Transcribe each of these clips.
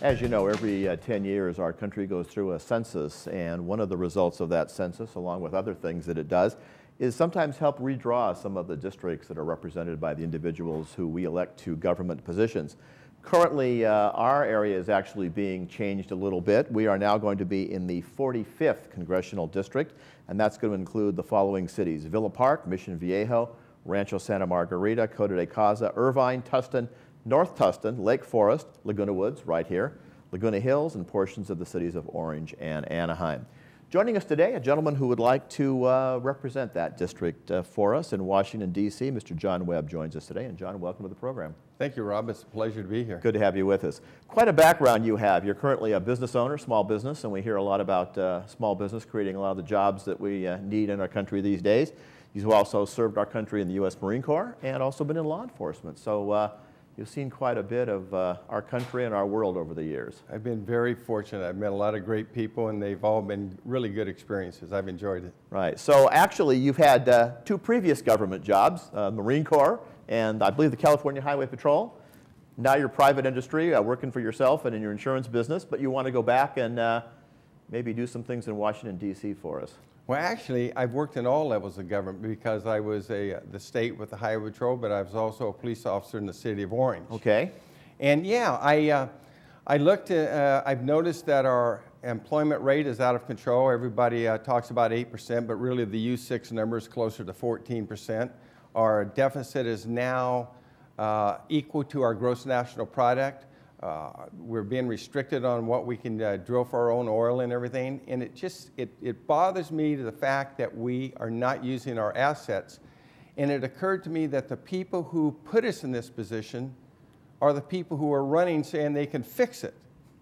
As you know, every 10 years our country goes through a census, and one of the results of that census, along with other things that it does, is sometimes help redraw some of the districts that are represented by the individuals who we elect to government positions. Currently, our area is actually being changed a little bit. We are now going to be in the 45th Congressional District, and that's going to include the following cities: Villa Park, Mission Viejo, Rancho Santa Margarita, Coto de Caza, Irvine, Tustin, North Tustin, Lake Forest, Laguna Woods, right here, Laguna Hills, and portions of the cities of Orange and Anaheim. Joining us today, a gentleman who would like to represent that district for us in Washington, D.C. Mr. John Webb joins us today. And John, welcome to the program. Thank you, Rob. It's a pleasure to be here. Good to have you with us. Quite a background you have. You're currently a business owner, small business, and we hear a lot about small business creating a lot of the jobs that we need in our country these days. You've also served our country in the U.S. Marine Corps and also been in law enforcement. So you've seen quite a bit of our country and our world over the years. I've been very fortunate. I've met a lot of great people, and they've all been really good experiences. I've enjoyed it. Right. So actually, you've had two previous government jobs, Marine Corps and I believe the California Highway Patrol. Now you're private industry, working for yourself and in your insurance business, but you want to go back and maybe do some things in Washington, D.C. for us. Well, actually, I've worked in all levels of government because I was the state with the Highway Patrol, but I was also a police officer in the city of Orange. Okay. And yeah, I looked at, I've noticed that our employment rate is out of control. Everybody talks about 8%, but really the U6 number is closer to 14%. Our deficit is now equal to our gross national product. We're being restricted on what we can drill for our own oil and everything, and it bothers me to the fact that we are not using our assets. And it occurred to me that the people who put us in this position are the people who are running saying they can fix it.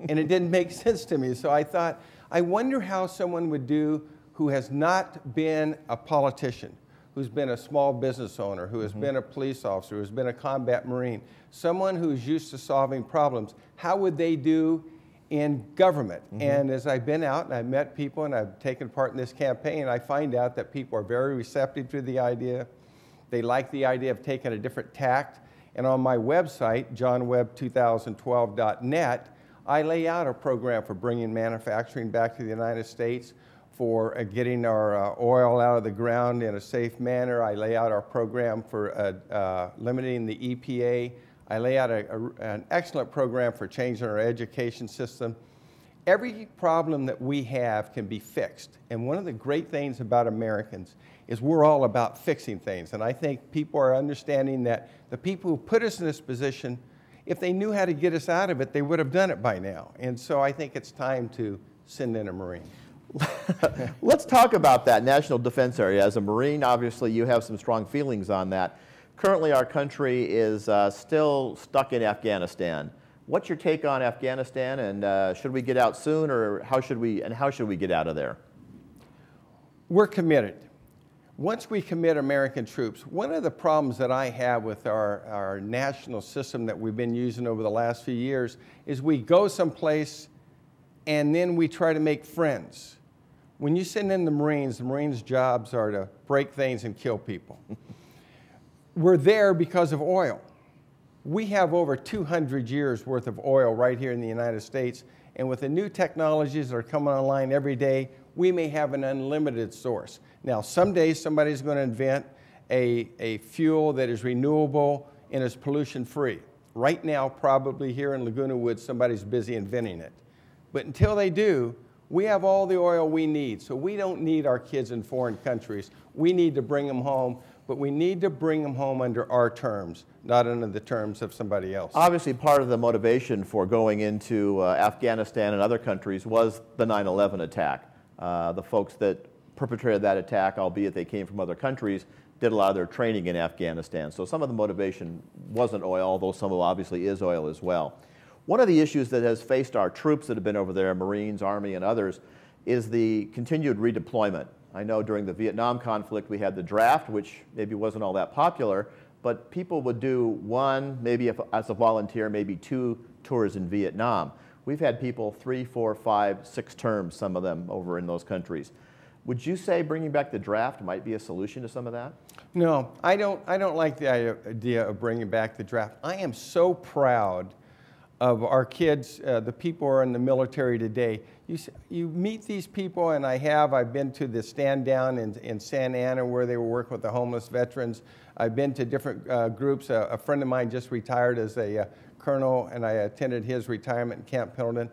And it didn't make sense to me. So I thought, I wonder how someone would do who has not been a politician, who's been a small business owner, who has been a police officer, who's been a combat Marine, someone who's used to solving problems. How would they do in government? And as I've been out and I've met people and I've taken part in this campaign, I find out that people are very receptive to the idea. They like the idea of taking a different tact. And on my website, johnwebb2012.net, I lay out a program for bringing manufacturing back to the United States, for getting our oil out of the ground in a safe manner. I lay out our program for limiting the EPA. I lay out an excellent program for changing our education system. Every problem that we have can be fixed. And one of the great things about Americans is we're all about fixing things. And I think people are understanding that the people who put us in this position, if they knew how to get us out of it, they would have done it by now. And so I think it's time to send in a Marine. Let's talk about that national defense area. As a Marine, obviously you have some strong feelings on that. Currently our country is still stuck in Afghanistan. What's your take on Afghanistan, and should we get out soon, or how should we get out of there? We're committed. Once we commit American troops, one of the problems that I have with our national system that we've been using over the last few years is we go someplace and then we try to make friends. When you send in the Marines jobs are to break things and kill people. We're there because of oil. We have over 200 years worth of oil right here in the United States, and with the new technologies that are coming online every day, we may have an unlimited source. Now, someday somebody's going to invent a fuel that is renewable and is pollution-free. Right now, probably here in Laguna Woods, somebody's busy inventing it. But until they do, we have all the oil we need, so we don't need our kids in foreign countries. We need to bring them home, but we need to bring them home under our terms, not under the terms of somebody else. Obviously, part of the motivation for going into Afghanistan and other countries was the 9/11 attack. The folks that perpetrated that attack, albeit they came from other countries, did a lot of their training in Afghanistan. So some of the motivation wasn't oil, although some of it obviously is oil as well. One of the issues that has faced our troops that have been over there, Marines, Army, and others, is the continued redeployment. I know during the Vietnam conflict we had the draft, which maybe wasn't all that popular, but people would do one, maybe as a volunteer, maybe 2 tours in Vietnam. We've had people 3, 4, 5, 6 terms, some of them, over in those countries. Would you say bringing back the draft might be a solution to some of that? No, I don't like the idea of bringing back the draft. I am so proud of our kids, the people who are in the military today. You meet these people, and I've been to the stand down in Santa Ana where they were working with the homeless veterans. I've been to different groups. A friend of mine just retired as a colonel, and I attended his retirement in Camp Pendleton.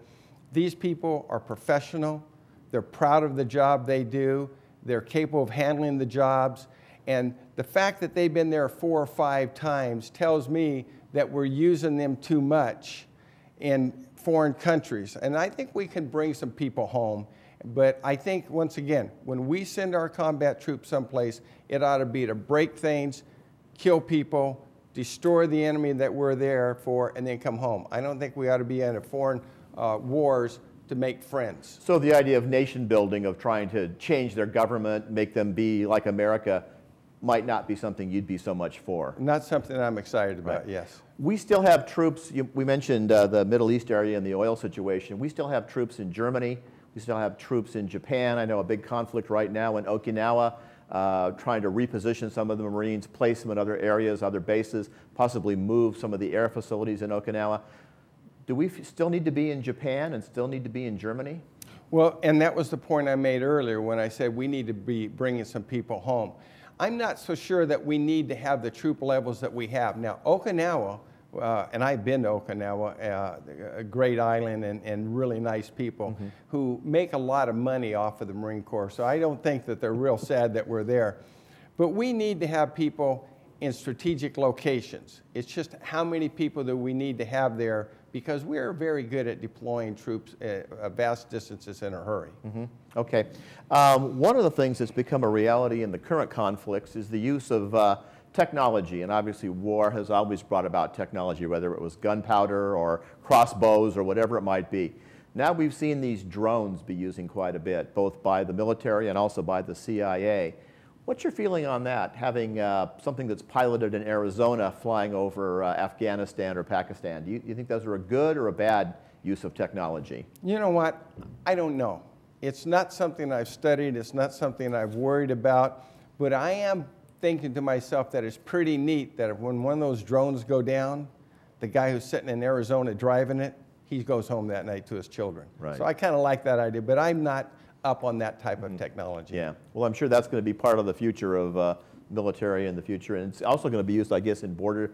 These people are professional. They're proud of the job they do. They're capable of handling the jobs. And the fact that they've been there 4 or 5 times tells me that we're using them too much in foreign countries. And I think we can bring some people home. But I think, once again, when we send our combat troops someplace, it ought to be to break things, kill people, destroy the enemy that we're there for, and then come home. I don't think we ought to be in a foreign wars to make friends. So the idea of nation building, of trying to change their government, make them be like America, might not be something you'd be so much for. Not something I'm excited about, right. Yes. We still have troops, we mentioned the Middle East area and the oil situation. We still have troops in Germany. We still have troops in Japan. I know a big conflict right now in Okinawa, trying to reposition some of the Marines, place them in other areas, other bases, possibly move some of the air facilities in Okinawa. Do we still need to be in Japan and still need to be in Germany? Well, and that was the point I made earlier when I said we need to be bringing some people home. I'm not so sure that we need to have the troop levels that we have. Now, Okinawa, and I've been to Okinawa, a great island and really nice people who make a lot of money off of the Marine Corps. So I don't think that they're real sad that we're there. But we need to have people in strategic locations. It's just how many people do we need to have there, because we're very good at deploying troops vast distances in a hurry. Okay. One of the things that's become a reality in the current conflicts is the use of technology, and obviously war has always brought about technology, whether it was gunpowder or crossbows or whatever it might be. Now we've seen these drones be used quite a bit, both by the military and also by the CIA. What's your feeling on that, having something that's piloted in Arizona flying over Afghanistan or Pakistan? Do you think those are a good or a bad use of technology? You know what? I don't know. It's not something I've studied. It's not something I've worried about. But I am thinking to myself that it's pretty neat that when one of those drones go down, the guy who's sitting in Arizona driving it, he goes home that night to his children. Right. So I kind of like that idea, but I'm not up on that type of technology. Yeah, well, I'm sure that's going to be part of the future of military in the future, and it's also going to be used, I guess, in border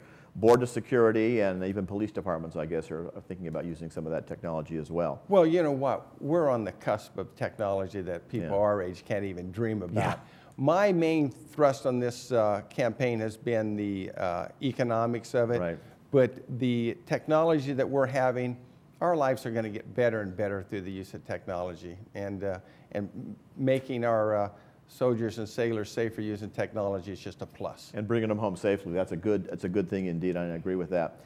security, and even police departments, I guess, are thinking about using some of that technology as well. Well, you know what? We're on the cusp of technology that people our age can't even dream about. Yeah. My main thrust on this campaign has been the economics of it, right. But the technology that we're having, our lives are going to get better and better through the use of technology, and making our soldiers and sailors safer using technology is just a plus. And bringing them home safely, that's a good thing indeed, and I agree with that.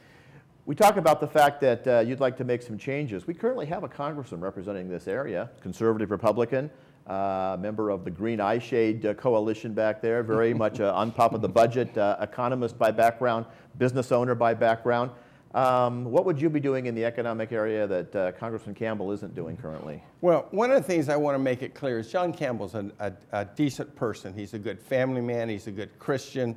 We talk about the fact that you'd like to make some changes. We currently have a congressman representing this area, conservative Republican, member of the Green Eyeshade Coalition back there, very much on top of the budget, economist by background, business owner by background. What would you be doing in the economic area that Congressman Campbell isn't doing currently? Well, one of the things I want to make it clear is John Campbell's a decent person. He's a good family man. He's a good Christian.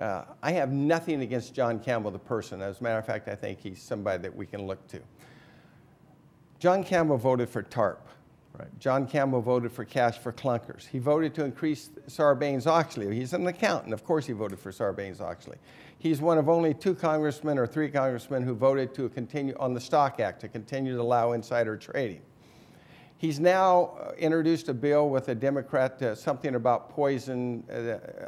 I have nothing against John Campbell, the person. As a matter of fact, I think he's somebody that we can look to. John Campbell voted for TARP. Right. John Campbell voted for cash for clunkers. He voted to increase Sarbanes-Oxley. He's an accountant. Of course he voted for Sarbanes-Oxley. He's one of only 2 congressmen or 3 congressmen who voted to continue on the Stock Act, to continue to allow insider trading. He's now introduced a bill with a Democrat, something about poison,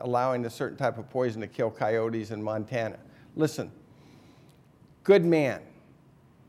allowing a certain type of poison to kill coyotes in Montana. Listen, good man.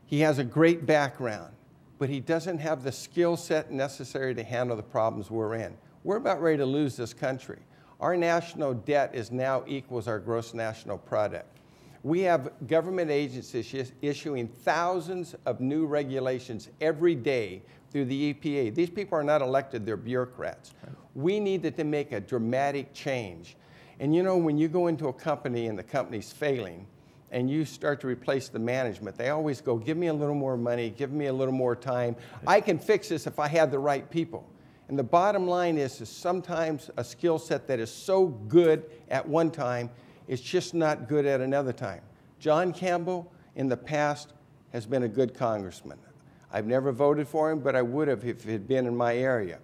He has a great background, but he doesn't have the skill set necessary to handle the problems we're in. We're about ready to lose this country. Our national debt is now equals our gross national product. We have government agencies issuing thousands of new regulations every day through the EPA. These people are not elected, they're bureaucrats. Right. We needed to make a dramatic change. And you know, when you go into a company and the company's failing, and you start to replace the management, they always go, give me a little more money, give me a little more time. I can fix this if I have the right people. And the bottom line is sometimes a skill set that is so good at one time is just not good at another time. John Campbell, in the past, has been a good congressman. I've never voted for him, but I would have if it had been in my area.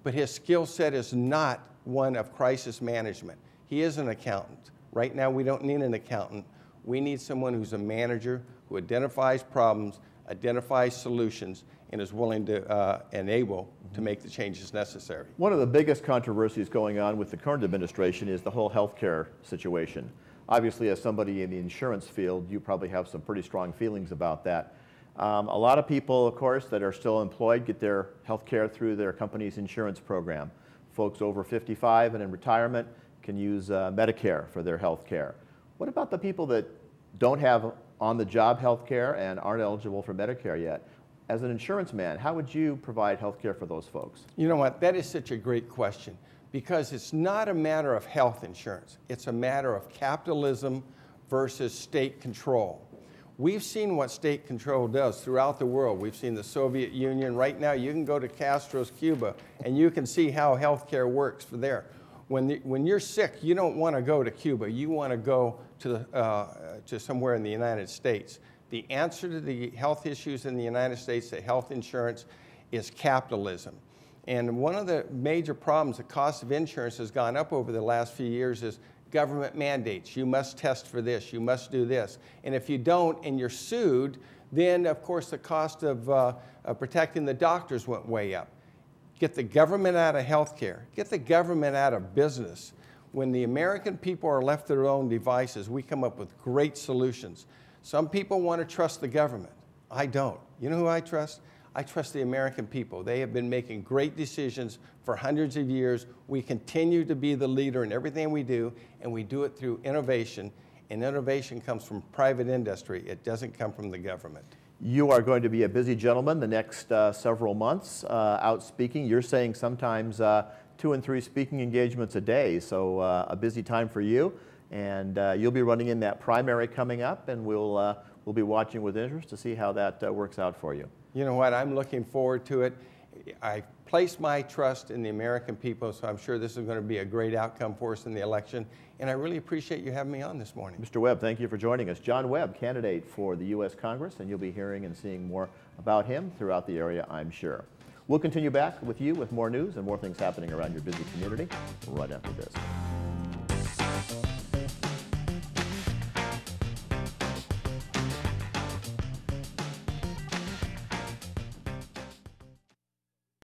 But his skill set is not one of crisis management. He is an accountant. Right now, we don't need an accountant. We need someone who's a manager, who identifies problems, identifies solutions, and is willing to and able to make the changes necessary. One of the biggest controversies going on with the current administration is the whole healthcare situation. Obviously, as somebody in the insurance field, you probably have some pretty strong feelings about that. A lot of people, of course, that are still employed get their health care through their company's insurance program. Folks over 55 and in retirement can use Medicare for their health care. What about the people that don't have on-the-job health care and aren't eligible for Medicare yet? As an insurance man, how would you provide health care for those folks? You know what? That is such a great question, because it's not a matter of health insurance. It's a matter of capitalism versus state control. We've seen what state control does throughout the world. We've seen the Soviet Union. Right now, you can go to Castro's Cuba, and you can see how healthcare works for there. When you're sick, you don't want to go to Cuba. You want to go to somewhere in the United States. The answer to the health issues in the United States, the health insurance, is capitalism. And one of the major problems, the cost of insurance has gone up over the last few years, is government mandates. You must test for this, you must do this. And if you don't and you're sued, then of course the cost of protecting the doctors went way up. Get the government out of healthcare, get the government out of business. When the American people are left to their own devices, we come up with great solutions. Some people want to trust the government. I don't. You know who I trust? I trust the American people. They have been making great decisions for hundreds of years. We continue to be the leader in everything we do, and we do it through innovation. And innovation comes from private industry. It doesn't come from the government. You are going to be a busy gentleman the next several months out speaking. You're saying sometimes 2 and 3 speaking engagements a day, so a busy time for you. And you'll be running in that primary coming up, and we'll be watching with interest to see how that works out for you. You know what? I'm looking forward to it. I place my trust in the American people, so I'm sure this is going to be a great outcome for us in the election. And I really appreciate you having me on this morning. Mr. Webb, thank you for joining us. John Webb, candidate for the U.S. Congress, and you'll be hearing and seeing more about him throughout the area, I'm sure. We'll continue back with you with more news and more things happening around your busy community right after this.